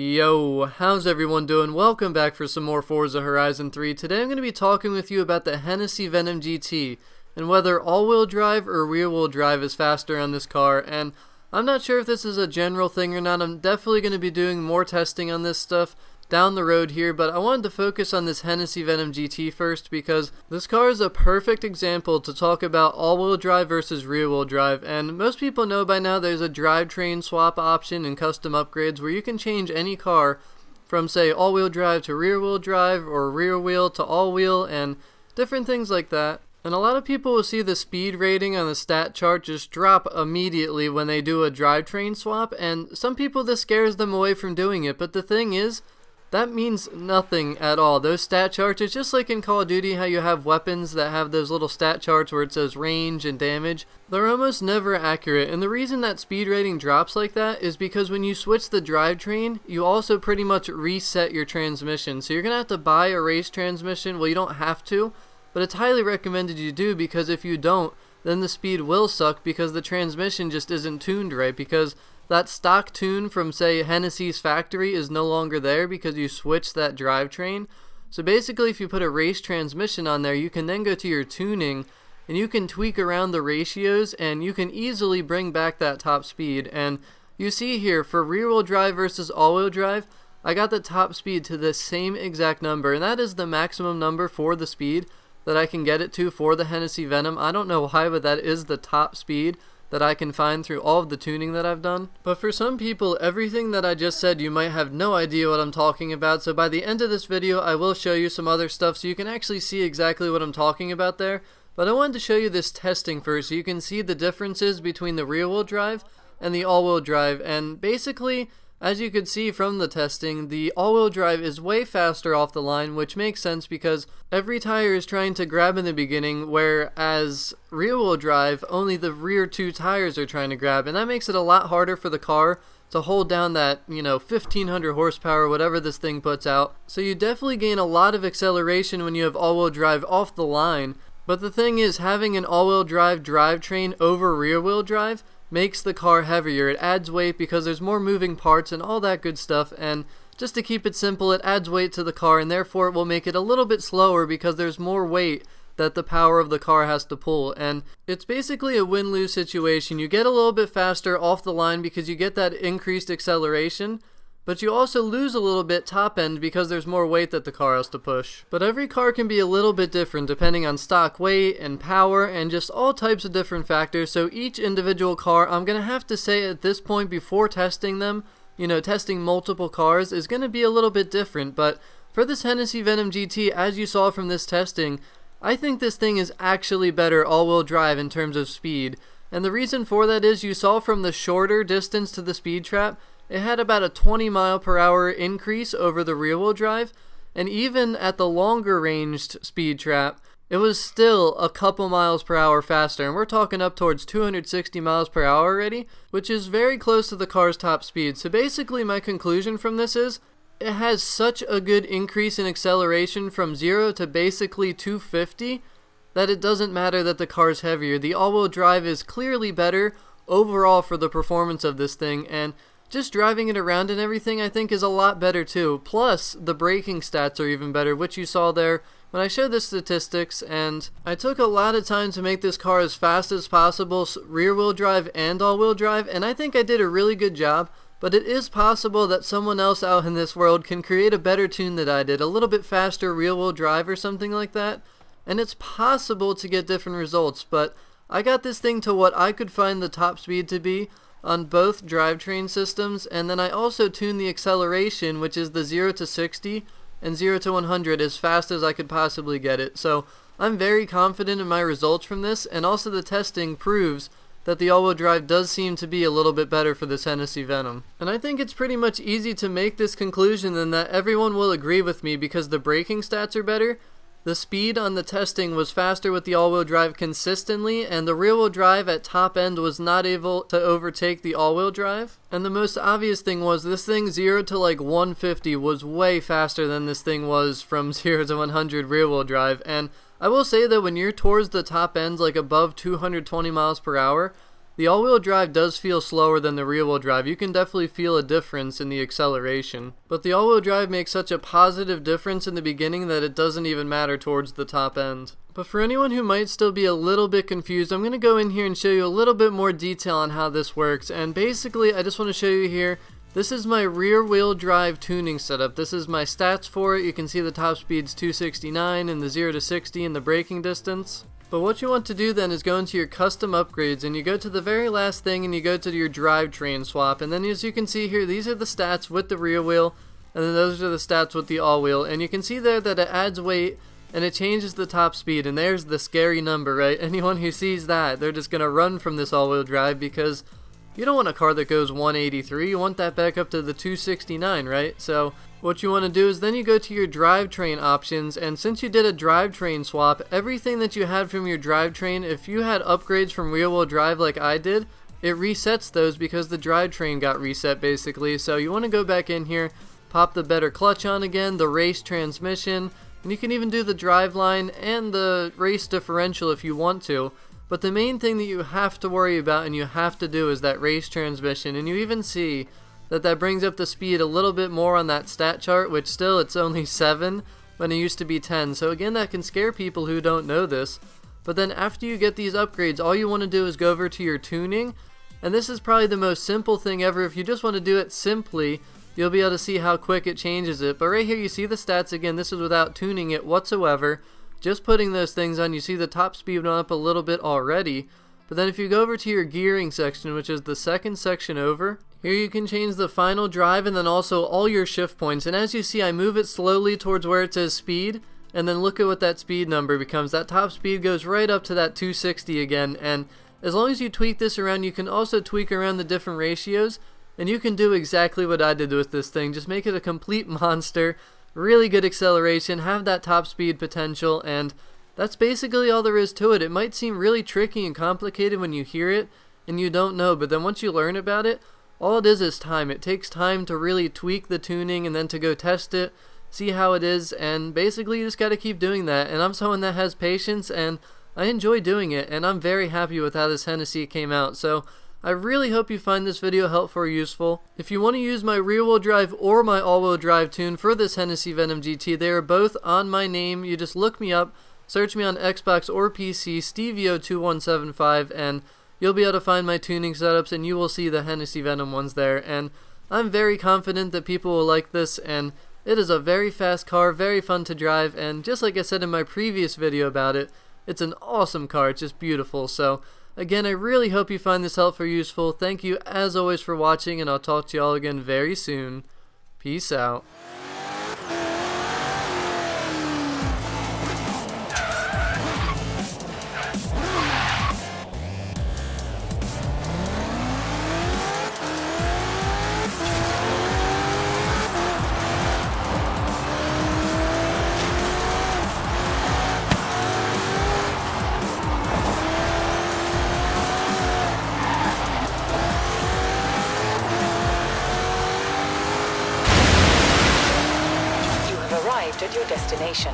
Yo, how's everyone doing? Welcome back for some more Forza Horizon 3. Today I'm going to be talking with you about the Hennessey Venom GT and whether all-wheel drive or rear-wheel drive is faster on this car. And I'm not sure if this is a general thing or not. I'm definitely going to be doing more testing on this stuff down the road here, but I wanted to focus on this Hennessey Venom GT first because this car is a perfect example to talk about all-wheel drive versus rear-wheel drive. And most people know by now there's a drivetrain swap option and custom upgrades where you can change any car from, say, all-wheel drive to rear-wheel drive or rear-wheel to all-wheel and different things like that. And a lot of people will see the speed rating on the stat chart just drop immediately when they do a drivetrain swap, and some people this scares them away from doing it, but the thing is, that means nothing at all. Those stat charts, it's just like in Call of Duty how you have weapons that have those little stat charts where it says range and damage. They're almost never accurate, and the reason that speed rating drops like that is because when you switch the drivetrain, you also pretty much reset your transmission. So you're going to have to buy a race transmission. Well, you don't have to, but it's highly recommended you do, because if you don't, then the speed will suck because the transmission just isn't tuned right, because that stock tune from, say, Hennessey's factory is no longer there because you switched that drivetrain. So basically, if you put a race transmission on there, you can then go to your tuning and you can tweak around the ratios and you can easily bring back that top speed. And you see here, for rear-wheel drive versus all-wheel drive, I got the top speed to the same exact number, and that is the maximum number for the speed that I can get it to for the Hennessey Venom. I don't know why, but that is the top speed that I can find through all of the tuning that I've done. But for some people, everything that I just said, you might have no idea what I'm talking about. So by the end of this video, I will show you some other stuff so you can actually see exactly what I'm talking about there. But I wanted to show you this testing first so you can see the differences between the rear-wheel drive and the all-wheel drive. And basically, as you could see from the testing, the all-wheel drive is way faster off the line, which makes sense because every tire is trying to grab in the beginning, whereas rear-wheel drive, only the rear two tires are trying to grab, and that makes it a lot harder for the car to hold down that, 1500 horsepower, whatever this thing puts out. So you definitely gain a lot of acceleration when you have all-wheel drive off the line, but the thing is, having an all-wheel drive drivetrain over rear-wheel drive makes the car heavier. It adds weight because there's more moving parts and all that good stuff, and just to keep it simple, it adds weight to the car, and therefore it will make it a little bit slower because there's more weight that the power of the car has to pull. And it's basically a win-lose situation. You get a little bit faster off the line because you get that increased acceleration, but you also lose a little bit top end because there's more weight that the car has to push. But every car can be a little bit different depending on stock weight and power and just all types of different factors. So each individual car, I'm going to have to say at this point before testing them, testing multiple cars is going to be a little bit different. But for this Hennessey Venom GT, as you saw from this testing, I think this thing is actually better all-wheel drive in terms of speed. And the reason for that is you saw from the shorter distance to the speed trap, it had about a 20 mile per hour increase over the rear-wheel drive, and even at the longer ranged speed trap, it was still a couple miles per hour faster, and we're talking up towards 260 miles per hour already, which is very close to the car's top speed. So basically my conclusion from this is, it has such a good increase in acceleration from 0 to basically 250 that it doesn't matter that the car's heavier. The all-wheel drive is clearly better overall for the performance of this thing, and just driving it around and everything I think is a lot better too. Plus, the braking stats are even better, which you saw there when I showed the statistics, and I took a lot of time to make this car as fast as possible, rear-wheel drive and all-wheel drive, and I think I did a really good job. But it is possible that someone else out in this world can create a better tune than I did, a little bit faster rear-wheel drive or something like that, and it's possible to get different results. But I got this thing to what I could find the top speed to be on both drivetrain systems, and then I also tuned the acceleration, which is the 0 to 60 and 0 to 100 as fast as I could possibly get it. So I'm very confident in my results from this, and also the testing proves that the all-wheel drive does seem to be a little bit better for this Hennessey Venom. And I think it's pretty much easy to make this conclusion then that everyone will agree with me because the braking stats are better. The speed on the testing was faster with the all-wheel drive consistently, and the rear-wheel drive at top end was not able to overtake the all-wheel drive. And the most obvious thing was this thing 0 to like 150 was way faster than this thing was from 0 to 100 rear-wheel drive. And I will say that when you're towards the top end, like above 220 miles per hour, the all-wheel drive does feel slower than the rear-wheel drive. You can definitely feel a difference in the acceleration. But the all-wheel drive makes such a positive difference in the beginning that it doesn't even matter towards the top end. But for anyone who might still be a little bit confused, I'm going to go in here and show you a little bit more detail on how this works. And basically, I just want to show you here, this is my rear-wheel drive tuning setup. This is my stats for it. You can see the top speed's 269 and the 0 to 60 and the braking distance. But what you want to do then is go into your custom upgrades, and you go to the very last thing and you go to your drivetrain swap. And then as you can see here, these are the stats with the rear wheel, and then those are the stats with the all wheel. And you can see there that it adds weight and it changes the top speed, and there's the scary number, right? Anyone who sees that, they're just going to run from this all wheel drive, because you don't want a car that goes 183, you want that back up to the 269, right? So what you want to do is then you go to your drivetrain options, and since you did a drivetrain swap, everything that you had from your drivetrain, if you had upgrades from rear-wheel drive like I did, it resets those because the drivetrain got reset basically. So you want to go back in here, pop the better clutch on again, the race transmission, and you can even do the driveline and the race differential if you want to. But the main thing that you have to worry about and you have to do is that race transmission, and you even see that brings up the speed a little bit more on that stat chart, which still it's only 7 when it used to be 10. So again, that can scare people who don't know this. But then after you get these upgrades, all you want to do is go over to your tuning, and this is probably the most simple thing ever. If you just want to do it simply, you'll be able to see how quick it changes it. But right here you see the stats again. This is without tuning it whatsoever. Just putting those things on, you see the top speed went up a little bit already. But then if you go over to your gearing section, which is the second section over, here you can change the final drive and then also all your shift points. And as you see, I move it slowly towards where it says speed, and then look at what that speed number becomes. That top speed goes right up to that 260 again. And as long as you tweak this around, you can also tweak around the different ratios, and you can do exactly what I did with this thing. Just make it a complete monster. Really good acceleration, have that top speed potential, and that's basically all there is to it. It might seem really tricky and complicated when you hear it and you don't know, but then once you learn about it, all it is time. It takes time to really tweak the tuning and then to go test it, see how it is, and basically you just got to keep doing that. And I'm someone that has patience, and I enjoy doing it, and I'm very happy with how this Hennessey came out. So I really hope you find this video helpful or useful. If you want to use my rear-wheel drive or my all-wheel drive tune for this Hennessey Venom GT, they are both on my name. You just look me up, search me on Xbox or PC, Stevio2175, and you'll be able to find my tuning setups, and you will see the Hennessey Venom ones there. And I'm very confident that people will like this, and it is a very fast car, very fun to drive, and just like I said in my previous video about it, it's an awesome car. It's just beautiful. So again, I really hope you find this helpful or useful. Thank you as always for watching, and I'll talk to you all again very soon. Peace out. Arrived at your destination.